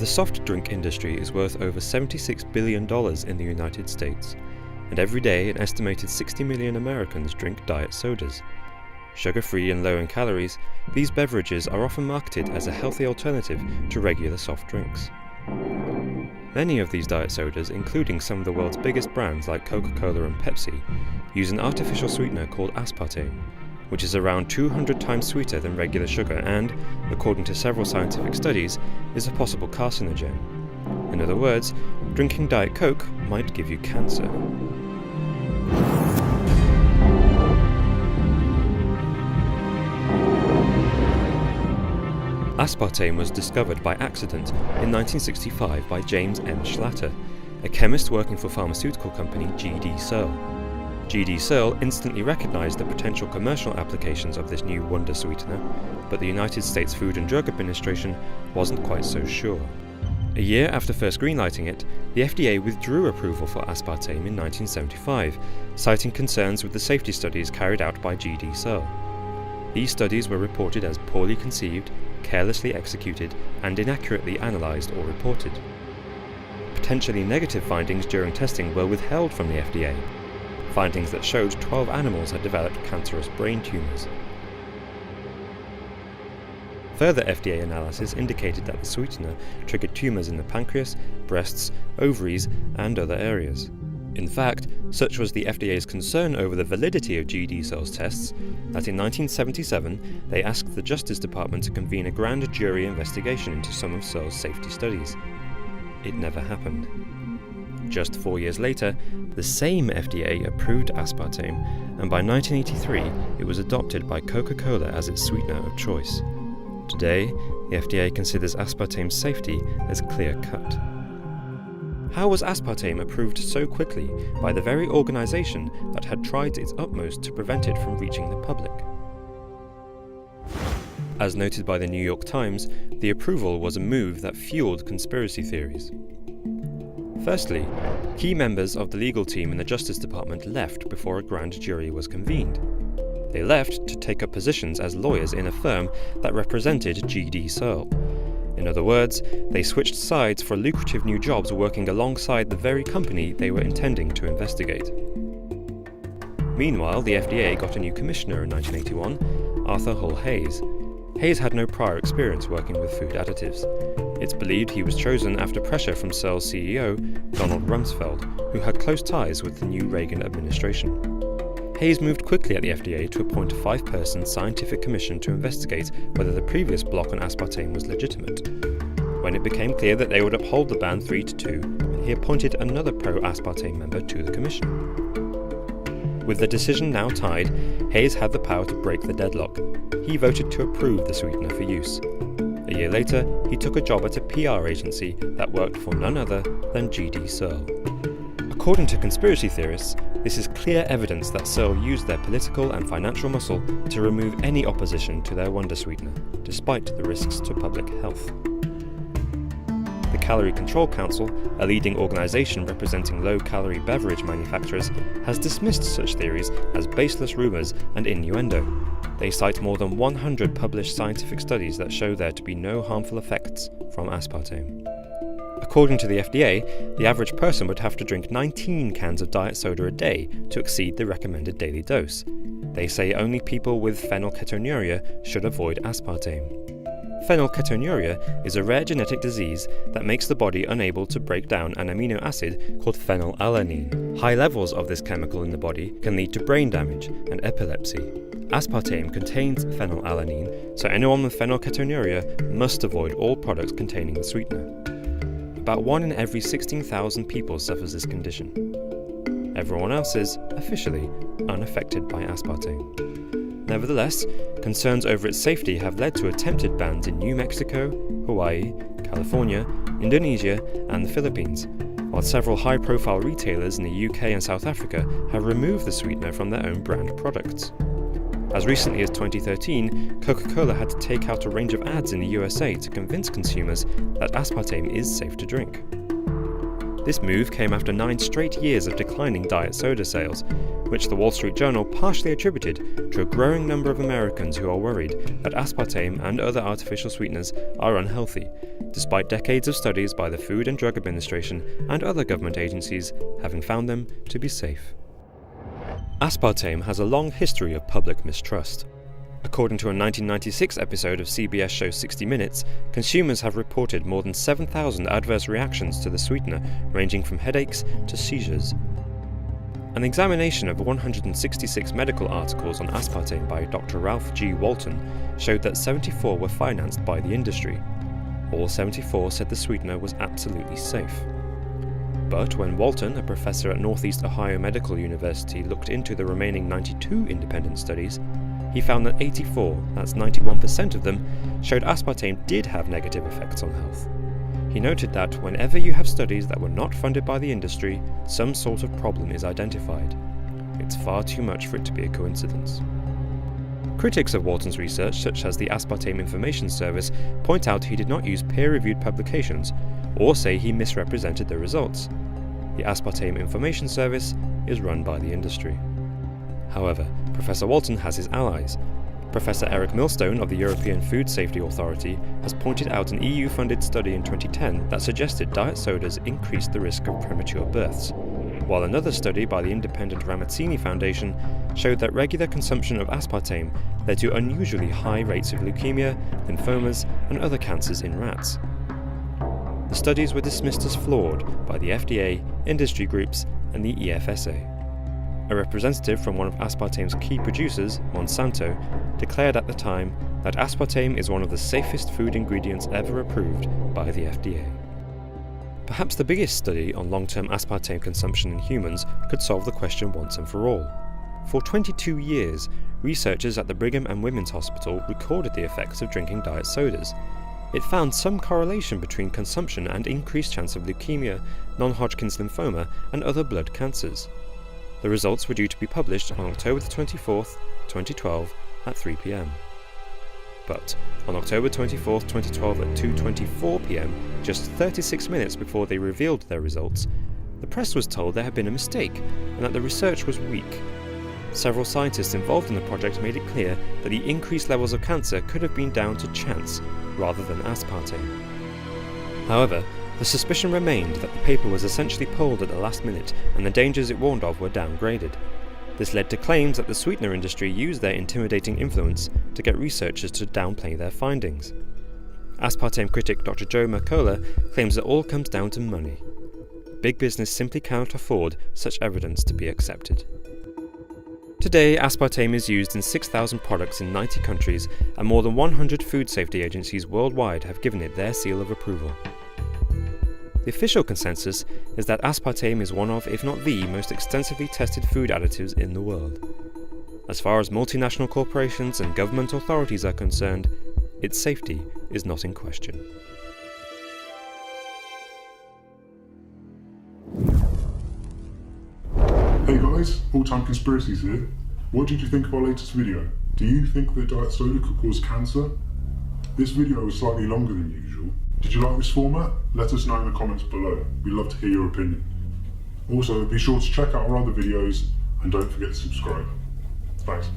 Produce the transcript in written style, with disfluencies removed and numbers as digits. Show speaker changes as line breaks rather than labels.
The soft drink industry is worth over $76 billion in the United States, and every day an estimated 60 million Americans drink diet sodas. Sugar-free and low in calories, these beverages are often marketed as a healthy alternative to regular soft drinks. Many of these diet sodas, including some of the world's biggest brands like Coca-Cola and Pepsi, use an artificial sweetener called aspartame, which is around 200 times sweeter than regular sugar and, according to several scientific studies, is a possible carcinogen. In other words, drinking Diet Coke might give you cancer. Aspartame was discovered by accident in 1965 by James M. Schlatter, a chemist working for pharmaceutical company G.D. Searle. G.D. Searle instantly recognized the potential commercial applications of this new wonder sweetener, but the United States Food and Drug Administration wasn't quite so sure. A year after first greenlighting it, the FDA withdrew approval for aspartame in 1975, citing concerns with the safety studies carried out by G.D. Searle. These studies were reported as poorly conceived, carelessly executed, and inaccurately analysed or reported. Potentially negative findings during testing were withheld from the FDA, findings that showed 12 animals had developed cancerous brain tumours. Further FDA analysis indicated that the sweetener triggered tumours in the pancreas, breasts, ovaries, and other areas. In fact, such was the FDA's concern over the validity of G.D. Searle's tests that in 1977 they asked the Justice Department to convene a grand jury investigation into some of Searle's safety studies. It never happened. Just 4 years later, the same FDA approved aspartame, and by 1983 it was adopted by Coca-Cola as its sweetener of choice. Today, the FDA considers aspartame's safety as clear-cut. How was aspartame approved so quickly by the very organisation that had tried its utmost to prevent it from reaching the public? As noted by the New York Times, the approval was a move that fueled conspiracy theories. Firstly, key members of the legal team in the Justice Department left before a grand jury was convened. They left to take up positions as lawyers in a firm that represented G.D. Searle. In other words, they switched sides for lucrative new jobs working alongside the very company they were intending to investigate. Meanwhile, the FDA got a new commissioner in 1981, Arthur Hull Hayes. Hayes had no prior experience working with food additives. It's believed he was chosen after pressure from Searle's CEO, Donald Rumsfeld, who had close ties with the new Reagan administration. Hayes moved quickly at the FDA to appoint a 5-person scientific commission to investigate whether the previous block on aspartame was legitimate. When it became clear that they would uphold the ban 3-2, he appointed another pro-aspartame member to the commission. With the decision now tied, Hayes had the power to break the deadlock. He voted to approve the sweetener for use. A year later, he took a job at a PR agency that worked for none other than G.D. Searle. According to conspiracy theorists, this is clear evidence that Searle used their political and financial muscle to remove any opposition to their wonder sweetener, despite the risks to public health. The Calorie Control Council, a leading organisation representing low-calorie beverage manufacturers, has dismissed such theories as baseless rumours and innuendo. They cite more than 100 published scientific studies that show there to be no harmful effects from aspartame. According to the FDA, the average person would have to drink 19 cans of diet soda a day to exceed the recommended daily dose. They say only people with phenylketonuria should avoid aspartame. Phenylketonuria is a rare genetic disease that makes the body unable to break down an amino acid called phenylalanine. High levels of this chemical in the body can lead to brain damage and epilepsy. Aspartame contains phenylalanine, so anyone with phenylketonuria must avoid all products containing the sweetener. About 1 in every 16,000 people suffers this condition. Everyone else is, officially, unaffected by aspartame. Nevertheless, concerns over its safety have led to attempted bans in New Mexico, Hawaii, California, Indonesia, and the Philippines, while several high-profile retailers in the UK and South Africa have removed the sweetener from their own brand products. As recently as 2013, Coca-Cola had to take out a range of ads in the USA to convince consumers that aspartame is safe to drink. This move came after 9 straight years of declining diet soda sales, which the Wall Street Journal partially attributed to a growing number of Americans who are worried that aspartame and other artificial sweeteners are unhealthy, despite decades of studies by the Food and Drug Administration and other government agencies having found them to be safe. Aspartame has a long history of public mistrust. According to a 1996 episode of CBS show 60 Minutes, consumers have reported more than 7,000 adverse reactions to the sweetener, ranging from headaches to seizures. An examination of 166 medical articles on aspartame by Dr. Ralph G. Walton showed that 74 were financed by the industry. All 74 said the sweetener was absolutely safe. But when Walton, a professor at Northeast Ohio Medical University, looked into the remaining 92 independent studies, he found that 84, that's 91% of them, showed aspartame did have negative effects on health. He noted that whenever you have studies that were not funded by the industry, some sort of problem is identified. It's far too much for it to be a coincidence. Critics of Walton's research, such as the Aspartame Information Service, point out he did not use peer-reviewed publications or say he misrepresented the results. The Aspartame Information Service is run by the industry. However, Professor Walton has his allies. Professor Eric Millstone of the European Food Safety Authority has pointed out an EU-funded study in 2010 that suggested diet sodas increased the risk of premature births, while another study by the independent Ramazzini Foundation showed that regular consumption of aspartame led to unusually high rates of leukemia, lymphomas, and other cancers in rats. The studies were dismissed as flawed by the FDA, industry groups, and the EFSA. A representative from one of aspartame's key producers, Monsanto, declared at the time that aspartame is one of the safest food ingredients ever approved by the FDA. Perhaps the biggest study on long-term aspartame consumption in humans could solve the question once and for all. For 22 years, researchers at the Brigham and Women's Hospital recorded the effects of drinking diet sodas. It found some correlation between consumption and increased chance of leukemia, non-Hodgkin's lymphoma, and other blood cancers. The results were due to be published on October 24, 2012 at 3 p.m. But on October 24, 2012 at 2:24 p.m, just 36 minutes before they revealed their results, the press was told there had been a mistake and that the research was weak. Several scientists involved in the project made it clear that the increased levels of cancer could have been down to chance rather than aspartame. However, the suspicion remained that the paper was essentially pulled at the last minute and the dangers it warned of were downgraded. This led to claims that the sweetener industry used their intimidating influence to get researchers to downplay their findings. Aspartame critic Dr. Joe Mercola claims it all comes down to money. Big business simply cannot afford such evidence to be accepted. Today, aspartame is used in 6,000 products in 90 countries, and more than 100 food safety agencies worldwide have given it their seal of approval. The official consensus is that aspartame is one of, if not the, most extensively tested food additives in the world. As far as multinational corporations and government authorities are concerned, its safety is not in question.
Hey guys, All-Time Conspiracies here. What did you think of our latest video? Do you think that diet soda could cause cancer? This video was slightly longer than usual. Did you like this format? Let us know in the comments below. We'd love to hear your opinion. Also, be sure to check out our other videos and don't forget to subscribe. Thanks.